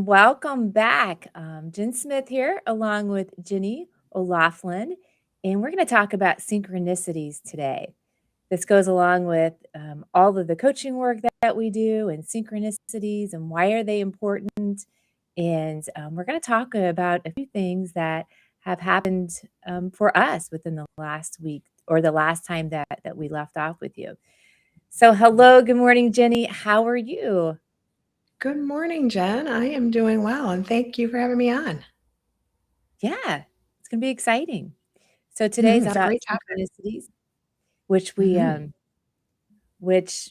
welcome back. Jen Smith here, along with Jenny O'Laughlin, and we're going to talk about synchronicities today. This goes along with all of the coaching work that we do and synchronicities and why are they important. And we're going to talk about a few things that have happened for us within the last week or the last time that we left off with you. So, hello, good morning, Jenny. How are you? Good morning, Jen. I am doing well, and thank you for having me on. Yeah, it's going to be exciting. So today's It's a about great topic. synchronicities, which we hmm which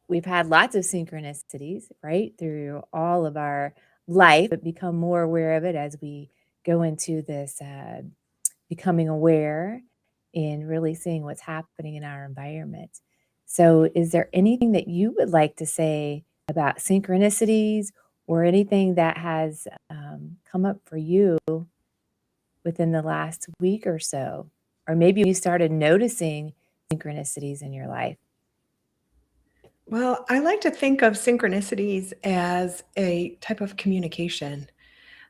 we've had lots of synchronicities, right, through all of our life, but become more aware of it as we go into this becoming aware and really seeing what's happening in our environment. So, is there anything that you would like to say about synchronicities or anything that has come up for you within the last week or so? Or maybe you started noticing synchronicities in your life. Well, I like to think of synchronicities as a type of communication.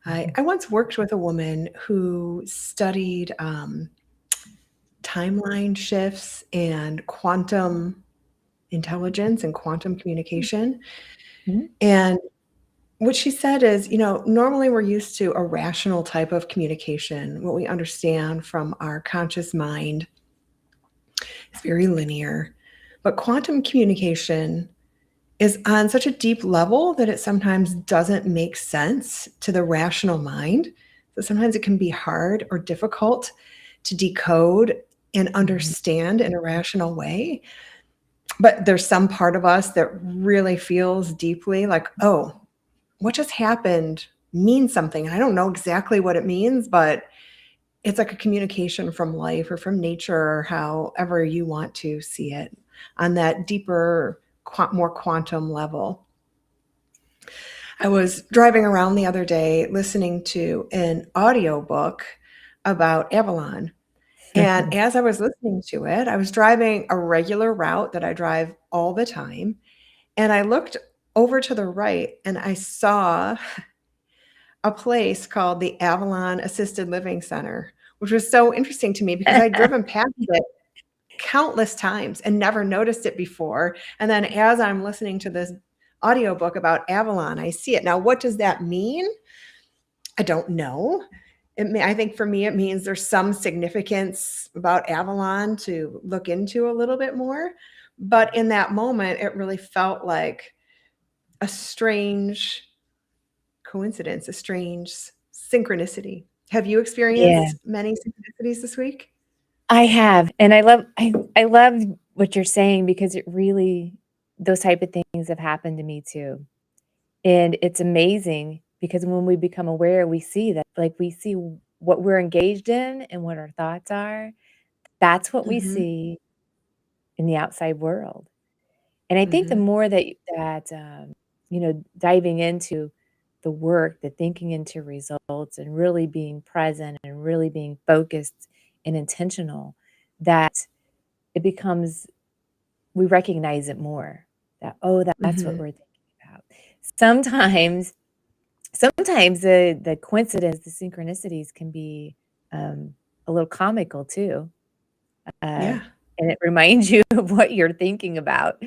I once worked with a woman who studied timeline shifts and quantum intelligence and quantum communication. Mhm. And what she said is, normally we're used to a rational type of communication, what we understand from our conscious mind. It's very linear. But quantum communication is on such a deep level that it sometimes doesn't make sense to the rational mind. So sometimes it can be hard or difficult to decode and Mhm. understand in a rational way. But there's some part of us that really feels deeply like, oh, what just happened means something. I don't know exactly what it means, but it's like a communication from life or from nature or however you want to see it on that deeper, more quantum level. I was driving around the other day listening to an audiobook about Avalon. And as I was listening to it, I was driving a regular route that I drive all the time. And I looked over to the right and I saw a place called the Avalon Assisted Living Center, which was so interesting to me because I'd driven past it countless times and never noticed it before. And then as I'm listening to this audiobook about Avalon, I see it. Now, what does that mean? I don't know. I think for me, it means there's some significance about Avalon to look into a little bit more. But in that moment, it really felt like a strange coincidence, a strange synchronicity. Have you Yeah, experienced many synchronicities this week? I have, and I love what you're saying because it really those type of things have happened to me too. And it's amazing because when we become aware, we see that like we see what we're engaged in and what our thoughts are. That's what we hmm see in the outside world. And I think the hmm more that diving into the work, the thinking into results and really being present and really being focused and intentional, that it becomes, we recognize it more that, oh, that's what hmm we're thinking about. Sometimes, sometimes the coincidence, the synchronicities can be um, a little comical too. Uh, Yeah. and it reminds you of what you're thinking about,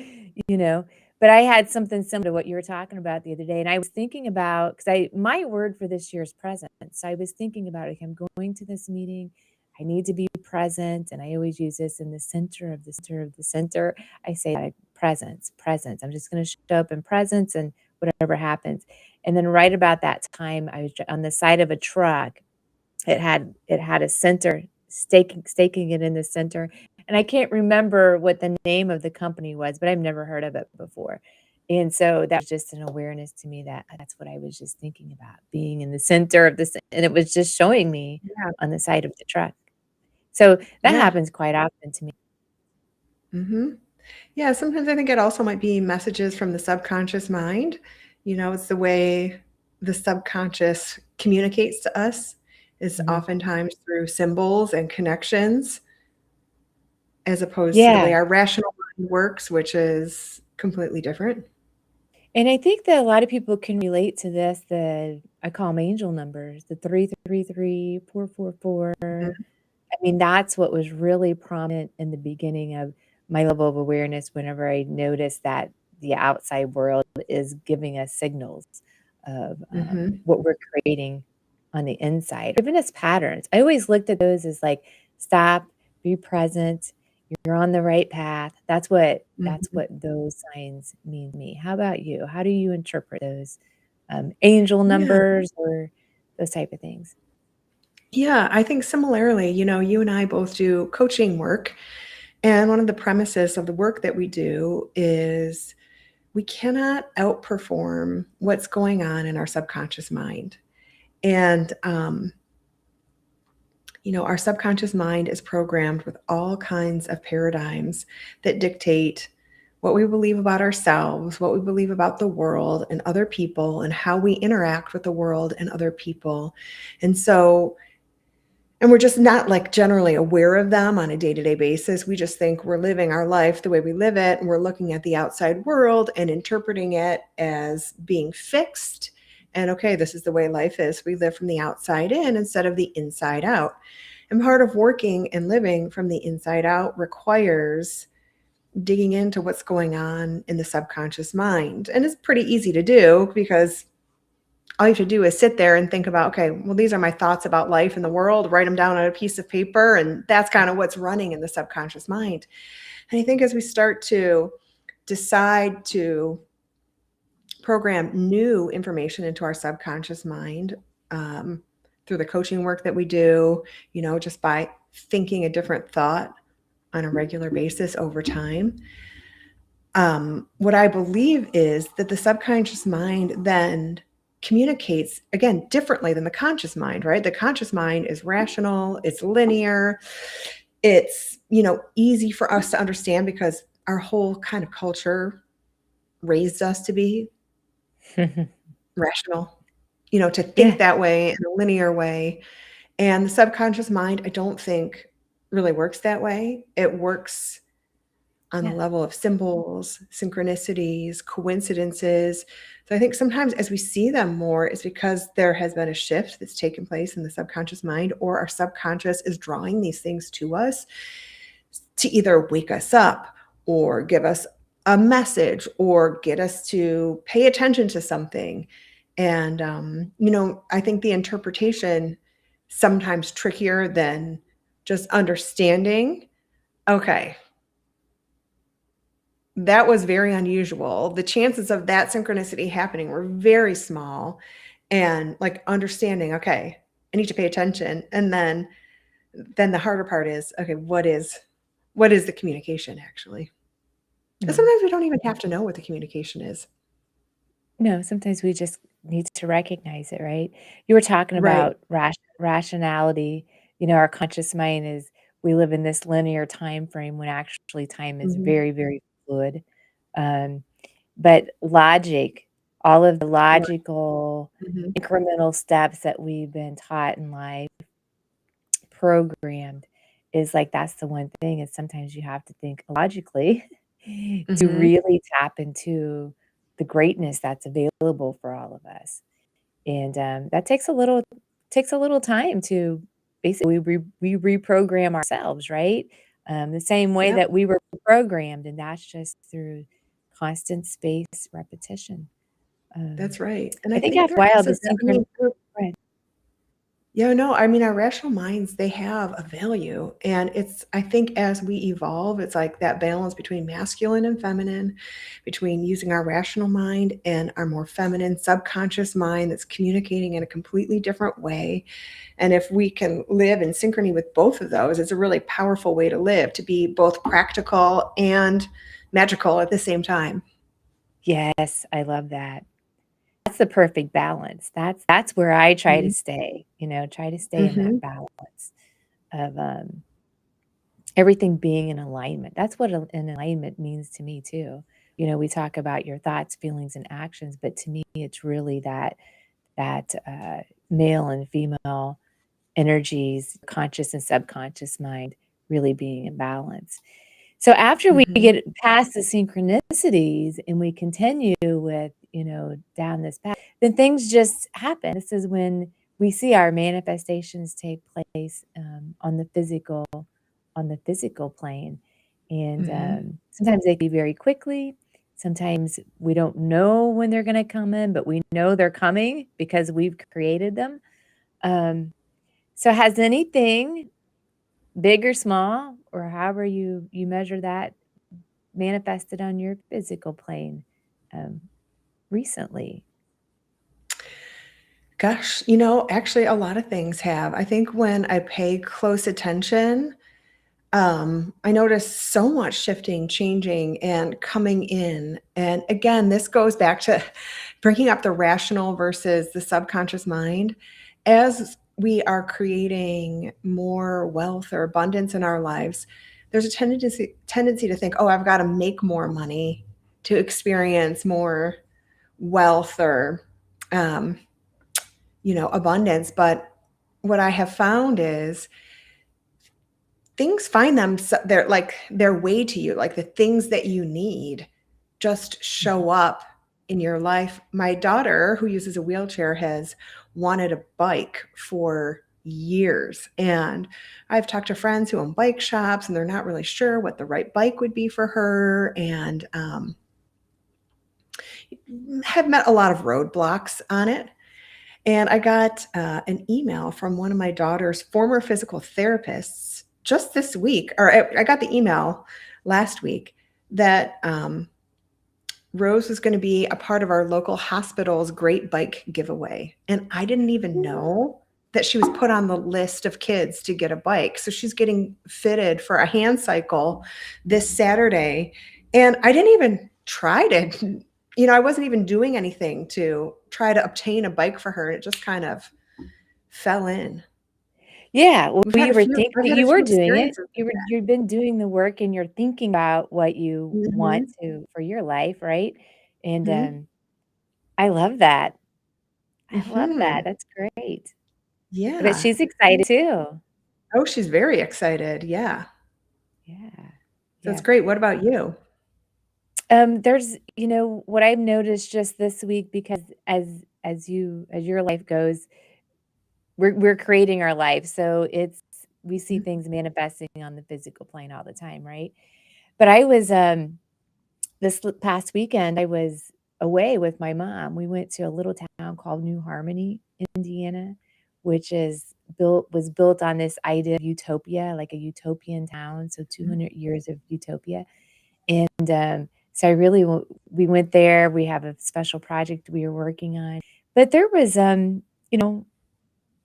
you know? But I had something similar to what you were talking about the other day, and I was thinking about because I my word for this year is present. So I was thinking about, okay, I'm going to this meeting, I need to be present, and I always use this in the center of the center of the center. I say that presence, presence. I'm just going to show up in presence, and whatever happens. And then right about that time, I was on the side of a truck. It had a center staking it in the center, and I can't remember what the name of the company was, but I've never heard of it before. And so that was just an awareness to me that that's what I was just thinking about, being in the center of this, and it was just showing me Yeah. on the side of the truck. So that Yeah. happens quite often to me. hmm Yeah. Sometimes I think it also might be messages from the subconscious mind. It's the way the subconscious communicates to us is Mhm. oftentimes through symbols and connections as opposed to the way Yeah. our rational mind works, which is completely different. And I think that a lot of people can relate to this, that I call them angel numbers, the 333, 444. Mhm, I mean, that's what was really prominent in the beginning of my level of awareness whenever I noticed that the outside world is giving us signals of mhm. what we're creating on the inside, giving us patterns. I always looked at those as like, stop, be present, you're on the right path. That's Mhm. what those signs mean to me. How about you? How do you interpret those angel Yeah. numbers or those type of things? Yeah, I think similarly, you and I both do coaching work, and one of the premises of the work that we do is we cannot outperform what's going on in our subconscious mind. And, our subconscious mind is programmed with all kinds of paradigms that dictate what we believe about ourselves, what we believe about the world and other people, and how we interact with the world and other people. And so, and we're just not like generally aware of them on a day-to-day basis. We just think we're living our life the way we live it, and we're looking at the outside world and interpreting it as being fixed. And okay, this is the way life is. We live from the outside in instead of the inside out. And part of working and living from the inside out requires digging into what's going on in the subconscious mind. And it's pretty easy to do because all you have to do is sit there and think about, okay, well, these are my thoughts about life and the world, write them down on a piece of paper. And that's kind of what's running in the subconscious mind. And I think as we start to decide to program new information into our subconscious mind, um, through the coaching work that we do, just by thinking a different thought on a regular basis over time. What I believe is that the subconscious mind then communicates again differently than the conscious mind, right? The conscious mind is rational, it's linear, it's, easy for us to understand because our whole kind of culture raised us to be rational, to think Yeah. that way in a linear way. And the subconscious mind, I don't think really works that way. It works on the Yeah. level of symbols, synchronicities, coincidences. So I think sometimes as we see them more, it's because there has been a shift that's taken place in the subconscious mind, or our subconscious is drawing these things to us to either wake us up or give us a message or get us to pay attention to something. And, I think the interpretation sometimes trickier than just understanding. Okay, that was very unusual. The chances of that synchronicity happening were very small, and, like, understanding, "Okay, I need to pay attention," and then the harder part is, okay, what is the communication actually? And Mm. sometimes we don't even have to know what the communication is. No, sometimes we just need to recognize it, right? You were talking Right. about rationality. Our conscious mind is we live in this linear time frame when actually time is Mhm. very, very fluid. Um, but logic, all of the Right. logical Mhm. incremental steps that we've been taught in life, programmed, is like that's the one thing is sometimes you have to think logically to Mhm. really tap into the greatness that's available for all of us. And, that takes a little time to basically we reprogram ourselves, right? The same way Yep, that we were programmed, and that's just through constant space repetition. Um, that's right, and I I think think after there a while, is the synchron right. yeah, no, I mean, our rational minds, they have a value. And it's, I think as we evolve, it's like that balance between masculine and feminine, between using our rational mind and our more feminine subconscious mind that's communicating in a completely different way. And if we can live in synchrony with both of those, it's a really powerful way to live, to be both practical and magical at the same time. Yes, I love that. That's the perfect balance. That's where I try to Mhm. stay, try to stay in that Mhm. balance of, everything being in alignment. That's what an alignment means to me too. We talk about your thoughts, feelings, and actions, but to me, it's really that male and female energies, conscious and subconscious mind, really being in balance. So after we Mhm. get past the synchronicities and we continue with down this path, then things just happen. This is when we see our manifestations take place on the physical plane, and Mhm. sometimes they can be very quickly. Sometimes we don't know when they're going to come in, but we know they're coming because we've created them. Um, so, has anything big or small, or however you measure that, manifested on your physical plane, um, recently? Gosh, actually a lot of things have. I think when I pay close attention, I notice so much shifting, changing, and coming in. And again, this goes back to bringing up the rational versus the subconscious mind. As we are creating more wealth or abundance in our lives, there's a tendency to think, oh, I've got to make more money to experience more wealth or um, abundance. But what I have found is things find them they're like their way to you, like the things that you need just Mhm. show up in your life. My daughter, who uses a wheelchair, has wanted a bike for years, and I've talked to friends who own bike shops, and they're not really sure what the right bike would be for her, and have met a lot of roadblocks on it. And I got an email from one of my daughter's former physical therapists just this week, or I got the email last week that Rose was going to be a part of our local hospital's great bike giveaway. And I didn't even know that she was put on the list of kids to get a bike. So she's getting fitted for a hand cycle this Saturday. And I didn't even try to, I wasn't even doing anything to try to obtain a bike for her. It just kind of fell in. Yeah, well, We've had a few, I've but had a you were few doing it. experiences like You've been doing the work, and you're thinking about what you that. want to for your life, right? And, Hmm. I love that. I love that, Hmm. that's great. I bet Yeah. she's excited too. Oh, she's very excited. Yeah. Yeah, So it's yeah. great. What about you? There's what I've noticed just this week, because as your life goes, we're creating our life, so we see things manifesting on the physical plane all the time, right? But I was, this past weekend, I was away with my mom. We went to a little town called New Harmony, Indiana, which is built on this idea of utopia, like a utopian town, so 200 years of utopia. And, so we went there. We have a special project we were working on. But there was, you know,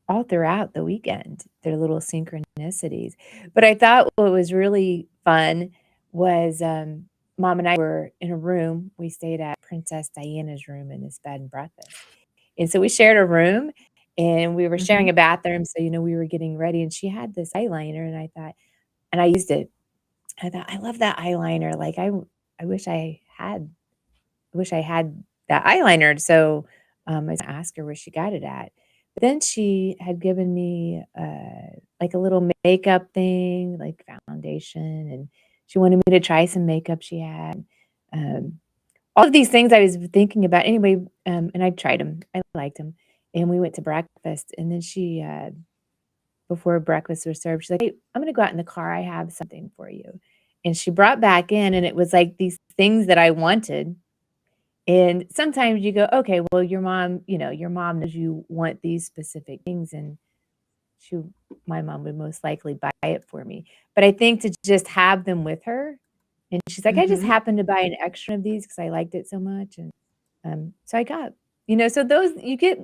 all throughout the weekend, their little synchronicities. But I thought what was really fun was, mom and I were in a room. We stayed at Princess Diana's room in this bed and breakfast. And so we shared a room, and we were sharing Mhm. a bathroom. So, we were getting ready, and she had this eyeliner, and I used it. I thought, I love that eyeliner. Like, I wish I had that eyeliner. So, I was gonna ask her where she got it at. But then she had given me, like a little makeup thing, like foundation, and she wanted me to try some makeup she had. Um, all of these things I was thinking about anyway, and I tried them. I liked them, and we went to breakfast, and then before breakfast was served, she's like, "Hey, I'm gonna go out in the car. I have something for you." And she brought back in, and it was like these things that I wanted. And sometimes you go, "Okay, well, your mom knows you want these specific things, and she my mom would most likely buy it for me." But I think to just have them with her, and she's like, "I just Mhm. happened to buy an extra of these because I liked it so much," and, so I got so those you get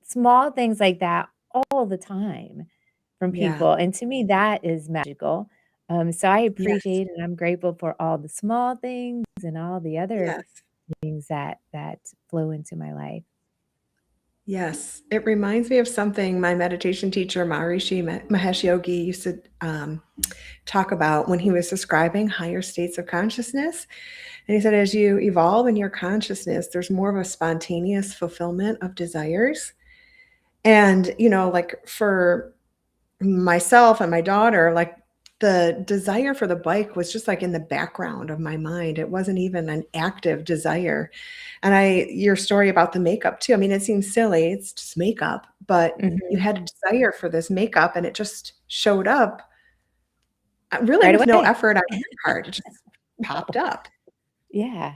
small things like that all the time from Yeah. people, and to me, that is magical. So I Yes. appreciate and I'm grateful for all the small things and all the other Yes. things that flow into my life. Yes. It reminds me of something my meditation teacher, Mahesh Yogi, used to talk about when he was describing higher states of consciousness. And he said, as you evolve in your consciousness, there's more of a spontaneous fulfillment of desires. And, like for myself and my daughter, like the desire for the bike was just like in the background of my mind. It wasn't even an active desire. And your story about the makeup too. I mean, it seems silly. It's just makeup, but you Mhm. had a desire for this makeup and it just showed up really Right with no away. effort on your part. It just popped No. up. Yeah,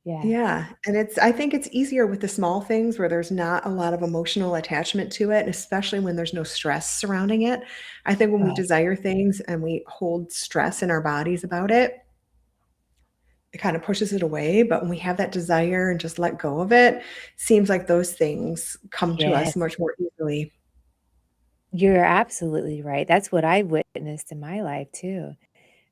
yeah, Yeah, and I think it's easier with the small things where there's not a lot of emotional attachment to it, especially when there's no stress surrounding it. I think when we right. desire things and we hold stress in our bodies about it, it kind of pushes it away, but when we have that desire and just let go of it, seems like those things come to us Yes, much more easily. you're absolutely right. That's what I've witnessed in my life too.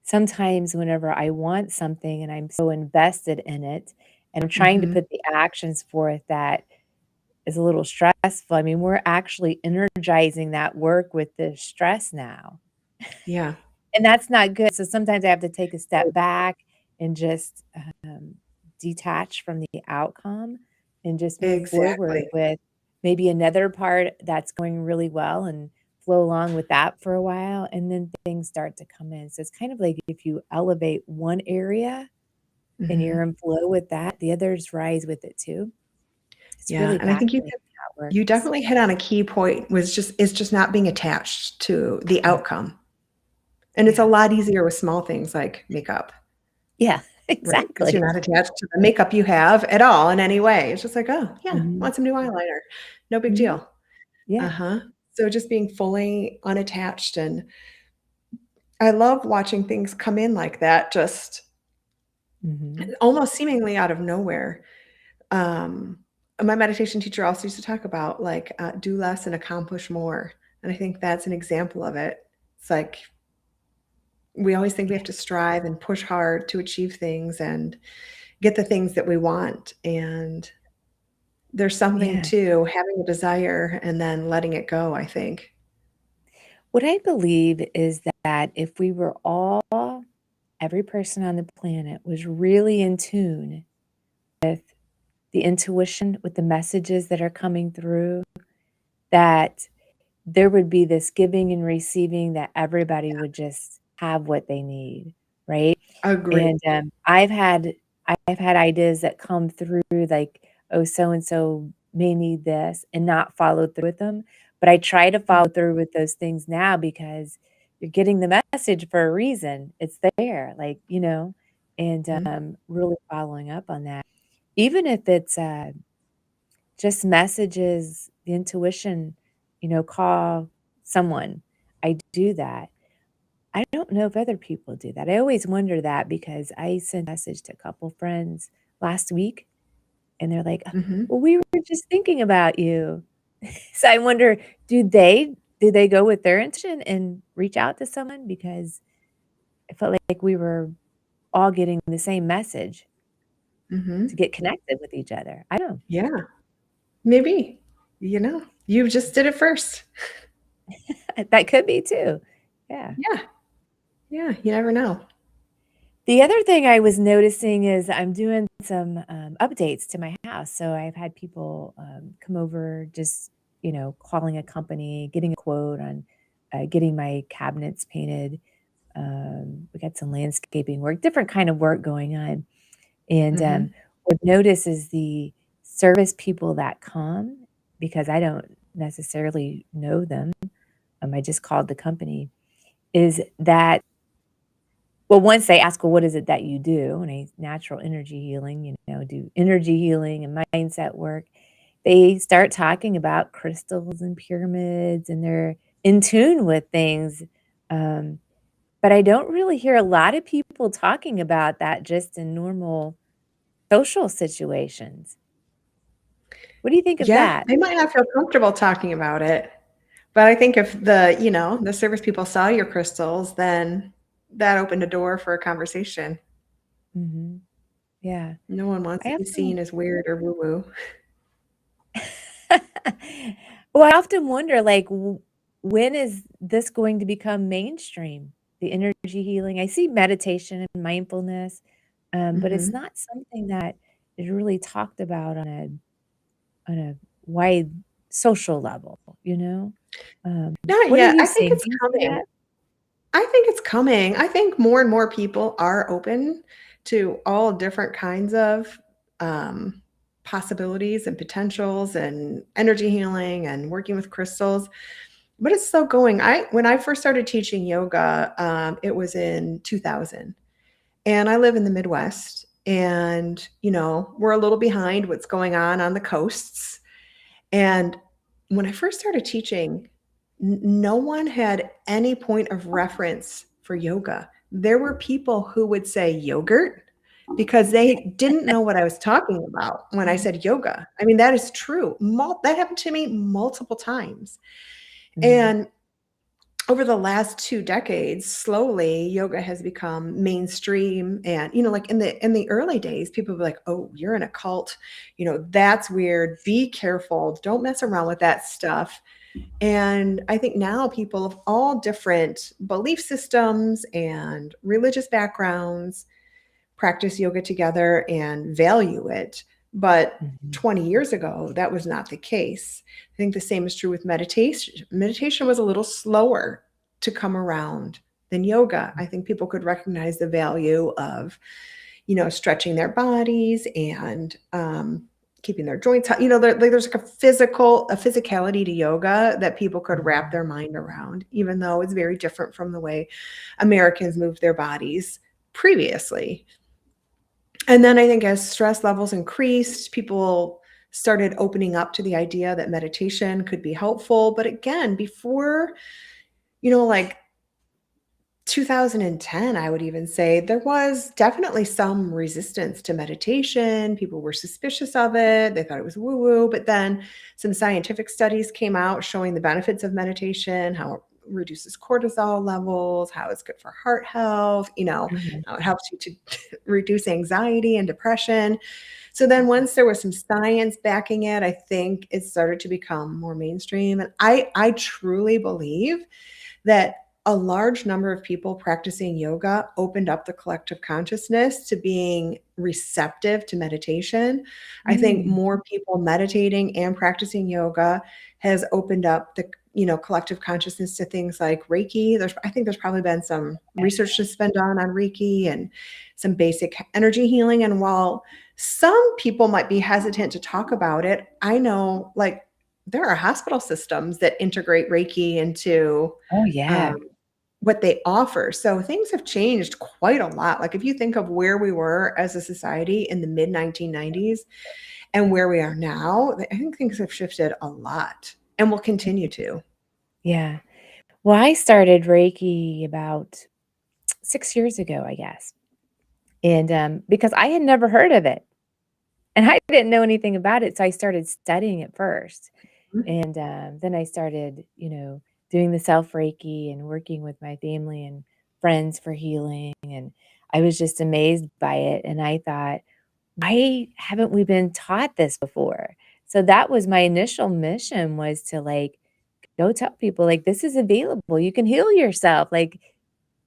Sometimes whenever I want something and I'm so invested in it, and I'm trying to Mhm. put the actions forth that is a little stressful, I mean, we're actually energizing that work with the stress now. Yeah. And that's not good, so sometimes I have to take a step Right. back and just, detach from the outcome and just move forward Exactly. with maybe another part that's going really well and flow along with that for a while, and then things start to come in. So it's kind of like if you elevate one area and you're Mhm. in flow with that, the others rise with it too. It's Yeah, really and I think fascinating how it you works. definitely hit on a key point was just it's just not being attached to the Mm, outcome. And it's a yeah. lot easier with small things like makeup, Yeah, right? Because 'Cause you're exactly. not attached to the makeup you have at all in any way. It's just like, "Oh, yeah, Mhm. want some new eyeliner. No big Mhm. deal." Yeah. Uh-huh. So just being fully unattached, and I love watching things come in like that, just Mhm. almost seemingly out of nowhere. Um, my meditation teacher also used to talk about, like, do less and accomplish more, and I think that's an example of it. It's like we always think we Yeah. have to strive and push hard to achieve things and get the things that we want, and there's something Yeah. to having a desire and then letting it go, I think. What I believe is that if we were all every person on the planet was really in tune with the intuition, with the messages that are coming through, that there would be this giving and receiving that everybody would just have what they need, right? Agree. And, I've had ideas that come through like, "Oh, so and so may need this," and not follow through with them, but I try to follow through with those things now because you're getting the message for a reason. It's there, like, and, Mhm, really following up on that. Even if it's, just messages, the intuition, call someone. I do that. I don't know if other people do that. I always wonder that because I sent a message to a couple friends last week, and they're like, mhm, "Well, we were just thinking about you." So I wonder, do they go with their intuition and reach out to someone? Because I felt like we were all getting the same message to mhm. get connected with each other. I don't Yeah, maybe. You just did it first. know. That could be too. Yeah. Yeah, yeah, you never know. The other thing I was noticing is I'm doing some, updates to my house. So I've had people, come over just, calling a company, getting a quote on, getting my cabinets painted. We got some landscaping work, different kind of work going on. And, Mhm, what I've noticed is the service people that come, because I don't necessarily know them, I just called the company, is that well, once they ask, "Well, what is it that you do?" And I natural energy healing, do energy healing and mindset work. They start talking about crystals and pyramids, and they're in tune with things, um, but I don't really hear a lot of people talking about that just in normal social situations. What do you think of yeah, that? they might not feel comfortable talking about it, but I think if the service people saw your crystals, then that opened a door for a conversation. Mhm. Yeah. No one wants I to be often seen as weird or woo-woo. Well, I often wonder, like, when is this going to become mainstream? The energy healing. I see meditation and mindfulness, but it's Mhm. not something that is really talked about on a wide social level, you know? Not What are yet. you I think seeing? it's Do you see coming. that? I think it's coming. I think more and more people are open to all different kinds of um, possibilities and potentials and energy healing and working with crystals. But it's still going. I When I first started teaching yoga, it was in 2000, and I live in the Midwest, and we're a little behind what's going on the coasts. And when I first started teaching, no one had any point of reference for yoga. There were people who would say yogurt because they didn't know what I was talking about when I said yoga. I mean, that is true. That happened to me multiple times. Mhm. And over the last 2 decades, slowly yoga has become mainstream. And like in the early days, people would be like, "Oh, you're in a cult. That's weird. Be careful. Don't mess around with that stuff." And I think now people of all different belief systems and religious backgrounds practice yoga together and value it. But Mhm. 20 years ago, that was not the case. I think the same is true with meditation. Meditation was a little slower to come around than yoga. I think people could recognize the value of, stretching their bodies and keeping their joints. There's like a physicality to yoga that people could wrap Mhm. their mind around, even though it's very different from the way Americans moved their bodies previously. And then I think as stress levels increased, people started opening up to the idea that meditation could be helpful. But again, before, like 2010, I would even say there was definitely some resistance to meditation. People were suspicious of it. They thought it was woo woo. But then some scientific studies came out showing the benefits of meditation, how it reduces cortisol levels, how it's good for heart health, Mhm. how it helps you to reduce anxiety and depression. So then once there was some science backing it, I think it started to become more mainstream. And I truly believe that a large number of people practicing yoga opened up the collective consciousness to being receptive to meditation. I think Mm. more people meditating and practicing yoga has opened up the collective consciousness to things like Reiki. I think there's probably been some research that's been done on Reiki and some basic energy healing. And while some people might be hesitant to talk about it, I know like there are hospital systems that integrate Reiki into Oh, um, yeah. what they offer. So things have changed quite a lot. Like if you think of where we were as a society in the mid 1990s and where we are now, I think things have shifted a lot and will continue to. Yeah. Well, I started Reiki about 6 years ago, I guess, and, because I had never heard of it, and I didn't know anything about it, so I started studying it first, and, then I started, doing the self Reiki and working with my family and friends for healing, and I was just amazed by it, and I thought, "Why haven't we been taught this before?" So that was my initial mission, was to, like, go tell people, like, "This is available, you can heal yourself," like,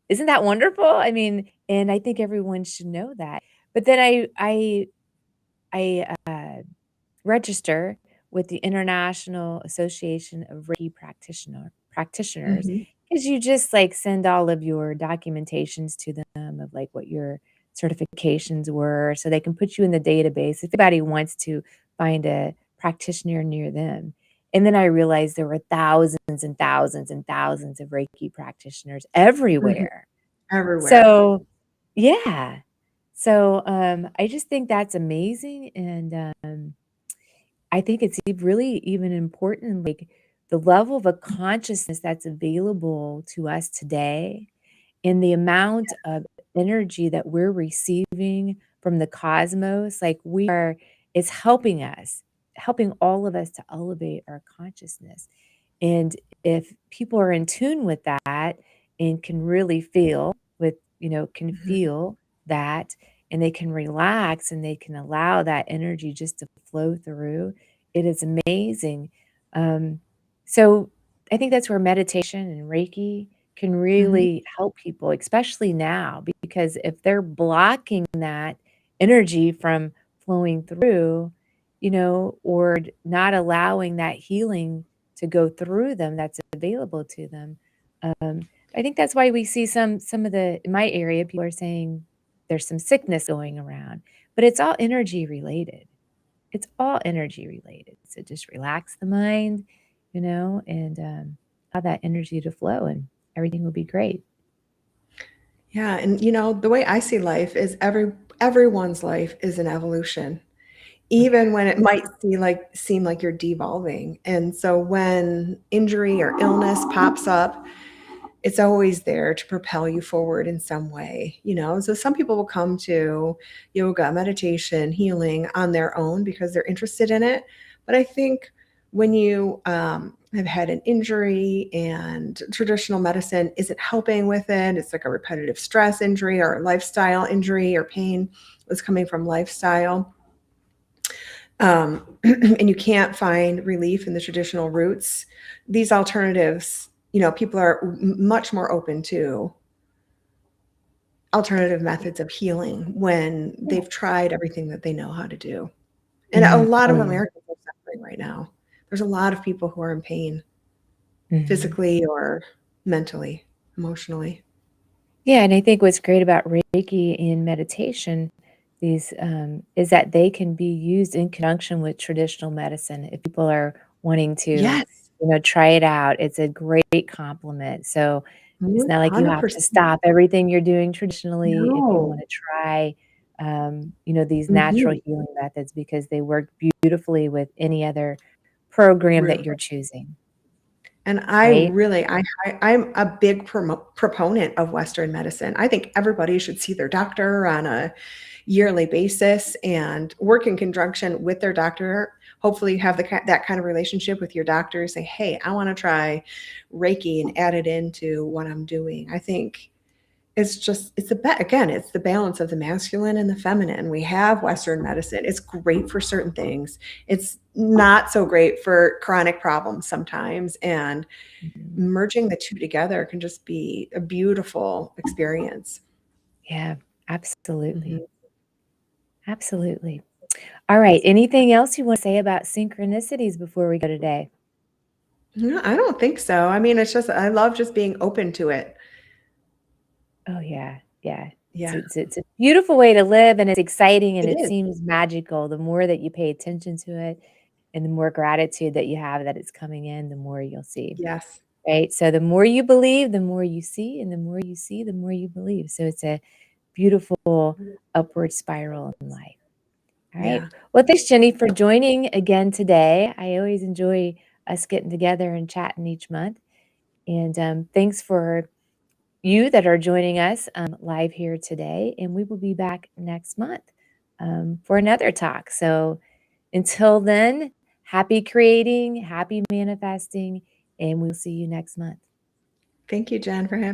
isn't that wonderful? I mean, and I think everyone should know that. But then I register with the International Association of Reiki practitioners, Mhm, because you just, like, send all of your documentations to them of, like, what your certifications were so they can put you in the database if anybody wants to find a practitioner near them. And then I realized there were thousands and thousands and thousands of Reiki practitioners mhm. everywhere. Everywhere. So yeah. So, I just think that's amazing, and, I think it's really even important, like, the level of a consciousness that's available to us today and the amount of energy that we're receiving from the cosmos, like, we are it's helping us, helping all of us to elevate our consciousness. And if people are in tune with that and can really feel can Mhm, feel that, and they can relax and they can allow that energy just to flow through, it is amazing. Um, so I think that's where meditation and Reiki can mhm, really help people, especially now, because if they're blocking that energy from flowing through, or not allowing that healing to go through them that's available to them, I think that's why we see some of the in my area, people are saying there's some sickness going around, but it's all energy related. It's all energy related. So just relax the mind, and allow that energy to flow and everything will be great. Yeah, and the way I see life is everyone's life is an evolution, Okay. even when it might seem like you're devolving. And so when injury or illness pops up, it's always there to propel you forward in some way. So some people will come to yoga, meditation, healing on their own because they're interested in it. But I think when you have had an injury and traditional medicine isn't helping with it, it's like a repetitive stress injury or a lifestyle injury or pain that's coming from lifestyle, and you can't find relief in the traditional roots, these alternatives, people are much more open to alternative methods of healing when Yeah. they've tried everything that they know how to do. And a Mhm. lot Oh, of yeah. Americans are suffering right now. There's a lot of people who are in pain, Mhm. physically or mentally, emotionally. Yeah, and I think what's great about Reiki and meditation, these is that they can be used in conjunction with traditional medicine if people are wanting to, Yes, try it out. It's a great complement. So it's not like you have to 100%. stop everything you're doing traditionally if you No. want to try, these natural Mhm. healing methods because they work beautifully with any other program that Really. you're choosing, And I right? really I'm a big proponent of Western medicine. I think everybody should see their doctor on a yearly basis and work in conjunction with their doctor. Hopefully, you have that kind of relationship with your doctor. Say, "Hey, I wanna try Reiki and add it into what I'm doing." I think it's the balance of the masculine and the feminine. We have Western medicine. It's great for certain things. It's not so great for chronic problems sometimes, and Mhm. merging the 2 together can just be a beautiful experience. Yeah, absolutely. Mhm. Absolutely. All right. Anything else you want to say about synchronicities before we go today? No, I don't think so. I mean, it's just I love just being open to it. Oh, yeah. Yeah. It's Yeah, it's it's a beautiful way to live, and it's exciting, and it it is. seems magical. The more that you pay attention to it and the more gratitude that you have that it's coming in, the more you'll see, Yes. right? So the more you believe, the more you see, and the more you see, the more you believe. So it's a beautiful upward spiral in life. All right. Yeah. Well, thanks, Jenny, for joining again today. I always enjoy us getting together and chatting each month. And thanks for you that are joining us live here today. And we will be back next month for another talk. So until then, happy creating, happy manifesting, and we'll see you next month. Thank you, Jen, for having